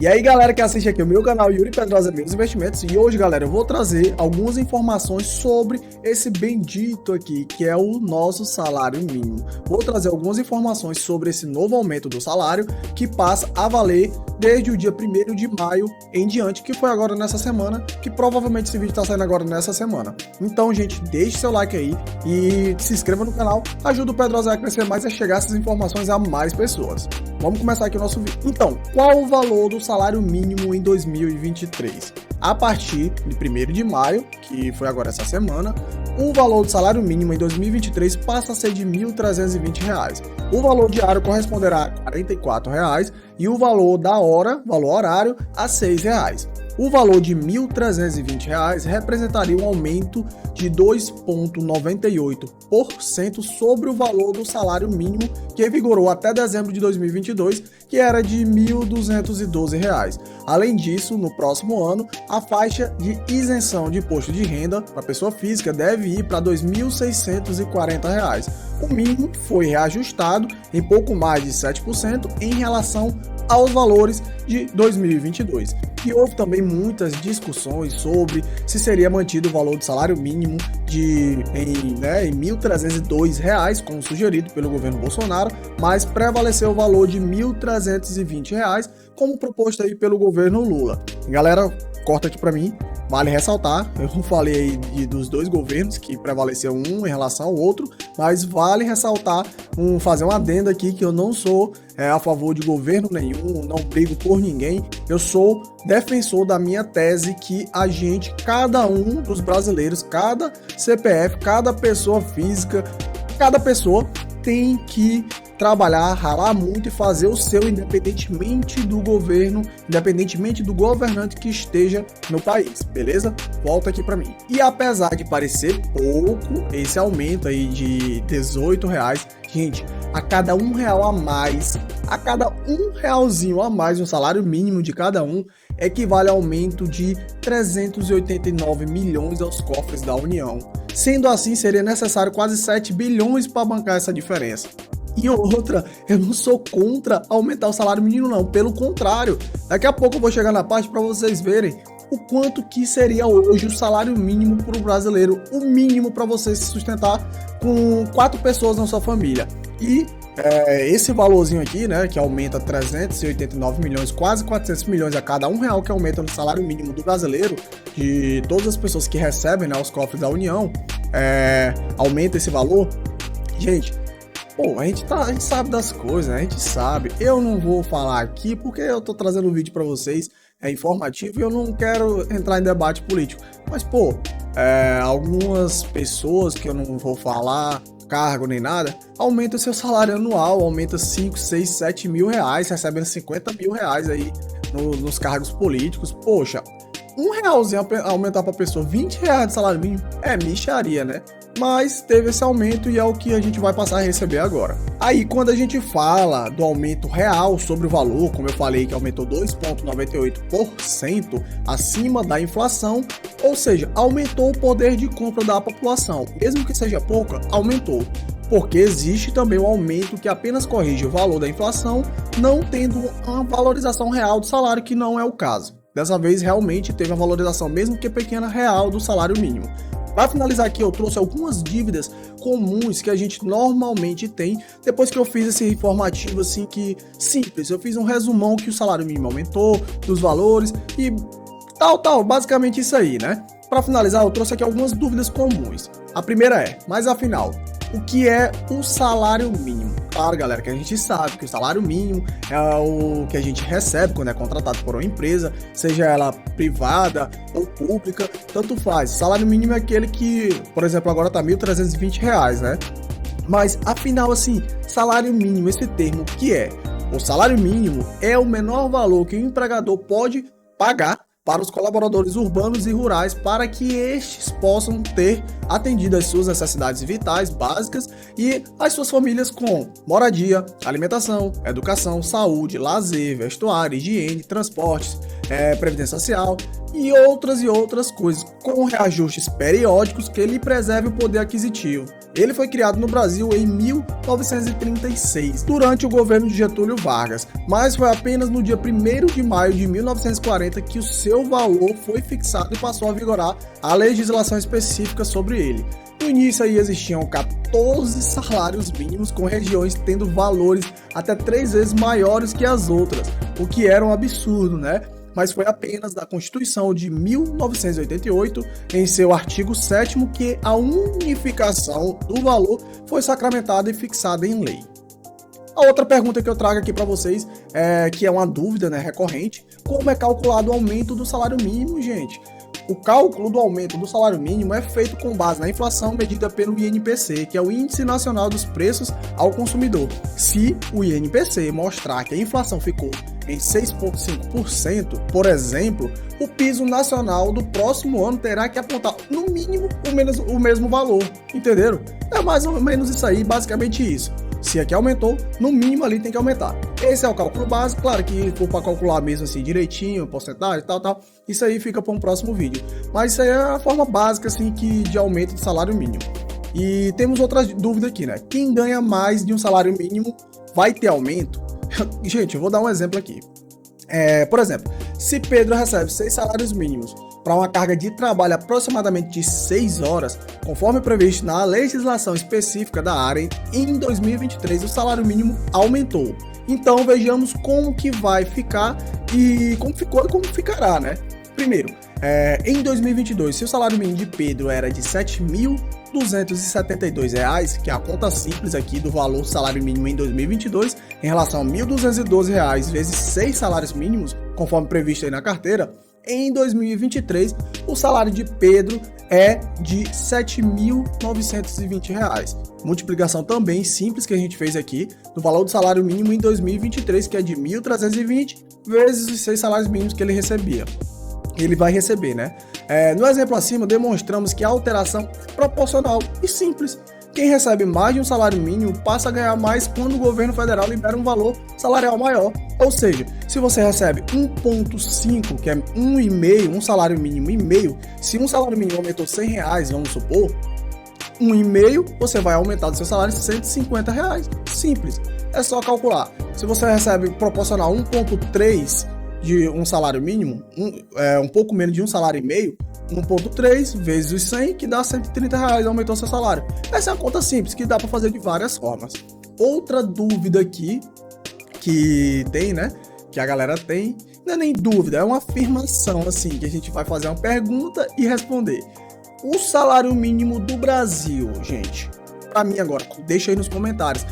E aí galera que assiste aqui o meu canal Yuri Pedrosa Meus Investimentos, e hoje galera eu vou trazer algumas informações sobre esse bendito aqui que é o nosso salário mínimo. Vou trazer algumas informações sobre esse novo aumento do salário que passa a valer desde o dia 1º de maio em diante, que foi agora nessa semana, que provavelmente esse vídeo tá saindo agora nessa semana. Então gente, deixe seu like aí e se inscreva no canal, ajuda o Pedrosa a crescer mais e a chegar essas informações a mais pessoas. Vamos começar aqui o nosso vídeo. Então, qual o valor do salário mínimo em 2023? A partir de 1º de maio, que foi agora essa semana, o valor do salário mínimo em 2023 passa a ser de R$ 1.320. O valor diário corresponderá a R$ 44 e o valor da hora, valor horário, a R$ 6. O valor de R$ 1.320 representaria um aumento de 2,98% sobre o valor do salário mínimo que vigorou até dezembro de 2022, que era de R$ 1.212. Além disso, no próximo ano, a faixa de isenção de imposto de renda para pessoa física deve ir para R$ 2.640. O mínimo foi reajustado em pouco mais de 7% em relação aos valores de 2022. E houve também muitas discussões sobre se seria mantido o valor do salário mínimo em R$ 1.302, como sugerido pelo governo Bolsonaro, mas prevaleceu o valor de R$ 1.320, como proposto aí pelo governo Lula. Galera, corta aqui para mim. Vale ressaltar, eu não falei aí dos dois governos, que prevaleceu um em relação ao outro, mas vale ressaltar, fazer um adendo aqui, que eu não sou a favor de governo nenhum, não brigo por ninguém, eu sou defensor da minha tese que cada um dos brasileiros, cada CPF, cada pessoa física, cada pessoa tem que trabalhar, ralar muito e fazer o seu, independentemente do governo, independentemente do governante que esteja no país, beleza? Volta aqui para mim. E apesar de parecer pouco, esse aumento aí de R$18, gente, a cada R$1 a mais, a cada R$1 a mais no salário mínimo de cada um, equivale a aumento de 389 milhões aos cofres da União. Sendo assim, seria necessário quase 7 bilhões para bancar essa diferença. E outra, eu não sou contra aumentar o salário mínimo não, pelo contrário, daqui a pouco eu vou chegar na parte para vocês verem o quanto que seria hoje o salário mínimo para o brasileiro, o mínimo para você se sustentar com 4 pessoas na sua família. E esse valorzinho aqui, né, que aumenta 389 milhões, quase 400 milhões a cada R$1 que aumenta no salário mínimo do brasileiro, de todas as pessoas que recebem, né, os cofres da União, aumenta esse valor, gente. Pô, a gente sabe das coisas, né? A gente sabe. Eu não vou falar aqui porque eu tô trazendo um vídeo pra vocês, é informativo e eu não quero entrar em debate político. Mas, pô, algumas pessoas que eu não vou falar cargo nem nada, aumenta o seu salário anual, aumenta 5, 6, 7 mil reais, recebendo 50 mil reais aí nos cargos políticos. Poxa, R$1 aumentar pra pessoa, R$20 de salário mínimo, é mixaria, né? Mas teve esse aumento e é o que a gente vai passar a receber agora. Aí, quando a gente fala do aumento real sobre o valor, como eu falei que aumentou 2,98% acima da inflação, ou seja, aumentou o poder de compra da população, mesmo que seja pouca, aumentou. Porque existe também o aumento que apenas corrige o valor da inflação, não tendo uma valorização real do salário, que não é o caso. Dessa vez, realmente teve a valorização, mesmo que pequena, real do salário mínimo. Para finalizar aqui, eu trouxe algumas dívidas comuns que a gente normalmente tem, depois que eu fiz esse informativo assim que simples, eu fiz um resumão que o salário mínimo aumentou, dos valores e tal, basicamente isso aí, né? Para finalizar, eu trouxe aqui algumas dúvidas comuns. A primeira mas afinal, o que é o salário mínimo? Claro, galera, que a gente sabe que o salário mínimo é o que a gente recebe quando é contratado por uma empresa, seja ela privada ou pública, tanto faz. O salário mínimo é aquele que, por exemplo, agora tá R$ 1.320, né? Mas, afinal, assim, salário mínimo, esse termo, o que é? O salário mínimo é o menor valor que o empregador pode pagar para os colaboradores urbanos e rurais, para que estes possam ter atendido as suas necessidades vitais básicas e as suas famílias com moradia, alimentação, educação, saúde, lazer, vestuário, higiene, transportes, previdência social e outras coisas, com reajustes periódicos que lhe preserve o poder aquisitivo. Ele foi criado no Brasil em 1936, durante o governo de Getúlio Vargas, mas foi apenas no dia 1º de maio de 1940 que o seu valor foi fixado e passou a vigorar a legislação específica sobre ele. No início aí existiam 14 salários mínimos, com regiões tendo valores até 3 vezes maiores que as outras, o que era um absurdo, né? Mas foi apenas da Constituição de 1988, em seu artigo 7º, que a unificação do valor foi sacramentada e fixada em lei. A outra pergunta que eu trago aqui para vocês, que é uma dúvida, né, recorrente: como é calculado o aumento do salário mínimo, gente? O cálculo do aumento do salário mínimo é feito com base na inflação medida pelo INPC, que é o Índice Nacional dos Preços ao Consumidor. Se o INPC mostrar que a inflação ficou em 6,5%, por exemplo, o piso nacional do próximo ano terá que apontar no mínimo o mesmo valor, entenderam? É mais ou menos isso aí, basicamente isso. Se aqui aumentou, no mínimo ali tem que aumentar. Esse é o cálculo básico, claro que for para calcular mesmo assim direitinho, porcentagem, tal, isso aí fica para um próximo vídeo. Mas isso aí é a forma básica assim de aumento do salário mínimo. E temos outra dúvida aqui, né? Quem ganha mais de um salário mínimo vai ter aumento? Gente, eu vou dar um exemplo aqui. Por exemplo, se Pedro recebe 6 salários mínimos para uma carga de trabalho aproximadamente de 6 horas, conforme previsto na legislação específica da área, em 2023 o salário mínimo aumentou. Então vejamos como que vai ficar e como ficou e como ficará, né? Primeiro, em 2022, se o salário mínimo de Pedro era de R$ 7.272, que é a conta simples aqui do valor do salário mínimo em 2022, em relação a R$ 1.212 vezes 6 salários mínimos, conforme previsto aí na carteira, em 2023, o salário de Pedro é de R$ 7.920. Multiplicação também simples que a gente fez aqui do valor do salário mínimo em 2023, que é de 1.320 vezes os 6 salários mínimos que ele recebia. Ele vai receber, né? No exemplo acima, demonstramos que a alteração é proporcional e simples. Quem recebe mais de um salário mínimo passa a ganhar mais quando o governo federal libera um valor salarial maior. Ou seja, se você recebe 1,5, que é 1,5, um salário mínimo e meio, se um salário mínimo aumentou R$100, vamos supor, 1,5, você vai aumentar do seu salário R$150. Simples. É só calcular. Se você recebe proporcional 1,3 de um salário mínimo, um pouco menos de um salário e meio, 1,3 vezes os 100, que dá R$130, aumentou seu salário. Essa é uma conta simples, que dá para fazer de várias formas. Outra dúvida aqui, que tem, né, que a galera tem, não é nem dúvida, é uma afirmação, assim, que a gente vai fazer uma pergunta e responder. O salário mínimo do Brasil, gente, para mim agora, deixa aí nos comentários.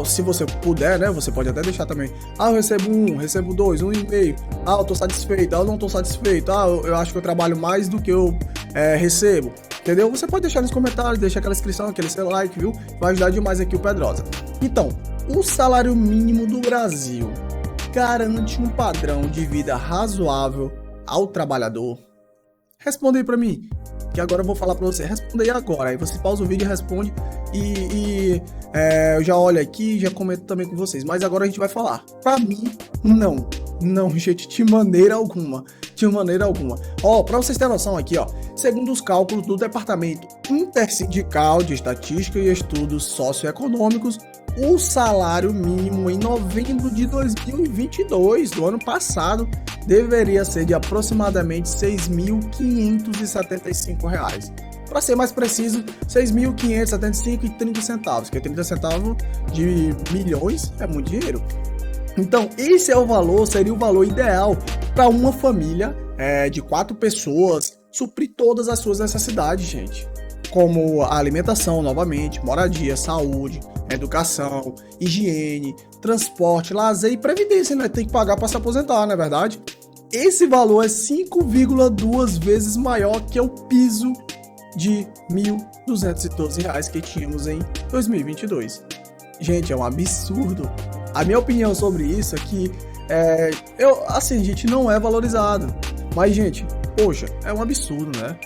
Se você puder, né, você pode até deixar também. Eu recebo 1, recebo 2, 1,5. Eu tô satisfeito, eu não tô satisfeito. Eu acho que eu trabalho mais do que eu recebo. Entendeu? Você pode deixar nos comentários, deixa aquela inscrição, aquele seu like, viu? Vai ajudar demais aqui o Pedrosa. Então, o salário mínimo do Brasil garante um padrão de vida razoável ao trabalhador? Responde aí pra mim, que agora eu vou falar pra você. Responda aí agora, aí você pausa o vídeo e responde. Eu já olho aqui e já comento também com vocês. Mas agora a gente vai falar. Pra mim, não. Não, gente, de maneira alguma. De maneira alguma. Pra vocês terem noção aqui, segundo os cálculos do Departamento Intersindical de Estatística e Estudos Socioeconômicos, o salário mínimo em novembro de 2022, do ano passado, deveria ser de aproximadamente R$ 6.575. Para ser mais preciso, R$ 6.575,30, que 30 centavos de milhões é muito dinheiro. Então, esse é o valor, seria o valor ideal para uma família de 4 pessoas suprir todas as suas necessidades, gente. Como a alimentação, novamente, moradia, saúde, educação, higiene, transporte, lazer e previdência, né? Tem que pagar para se aposentar, não é verdade? Esse valor é 5,2 vezes maior que o piso de R$ 1.212 que tínhamos em 2022. Gente, é um absurdo. A minha opinião sobre isso é que, gente, não é valorizado. Mas, gente, poxa, é um absurdo, né?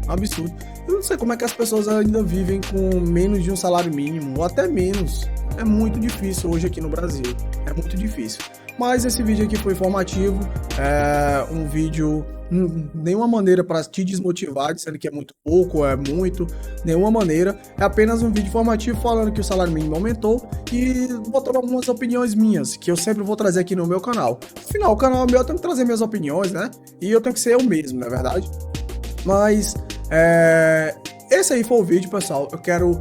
Um absurdo. Eu não sei como é que as pessoas ainda vivem com menos de um salário mínimo, ou até menos. É muito difícil hoje aqui no Brasil. É muito difícil. mas esse vídeo aqui foi informativo, é um vídeo nenhuma maneira para te desmotivar, dizendo que é muito pouco ou é muito, nenhuma maneira, é apenas um vídeo informativo falando que o salário mínimo aumentou e botando algumas opiniões minhas, que eu sempre vou trazer aqui no meu canal. Afinal, o canal é meu, eu tenho que trazer minhas opiniões, né? E eu tenho que ser eu mesmo, não é verdade? Mas, esse aí foi o vídeo, pessoal. Eu quero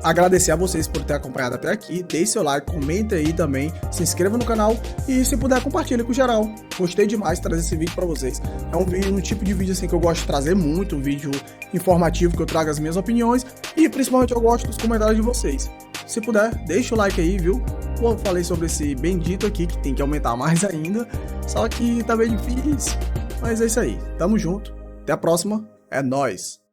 agradecer a vocês por ter acompanhado até aqui. Deixe seu like, comenta aí também, se inscreva no canal e, se puder, compartilhe com geral. Gostei demais de trazer esse vídeo para vocês. É um tipo de vídeo assim que eu gosto de trazer muito, um vídeo informativo que eu trago as minhas opiniões e principalmente eu gosto dos comentários de vocês. Se puder, deixa o like aí, viu? Eu falei sobre esse bendito aqui que tem que aumentar mais ainda, só que tá bem difícil. Mas é isso aí, tamo junto. Até a próxima, é nóis!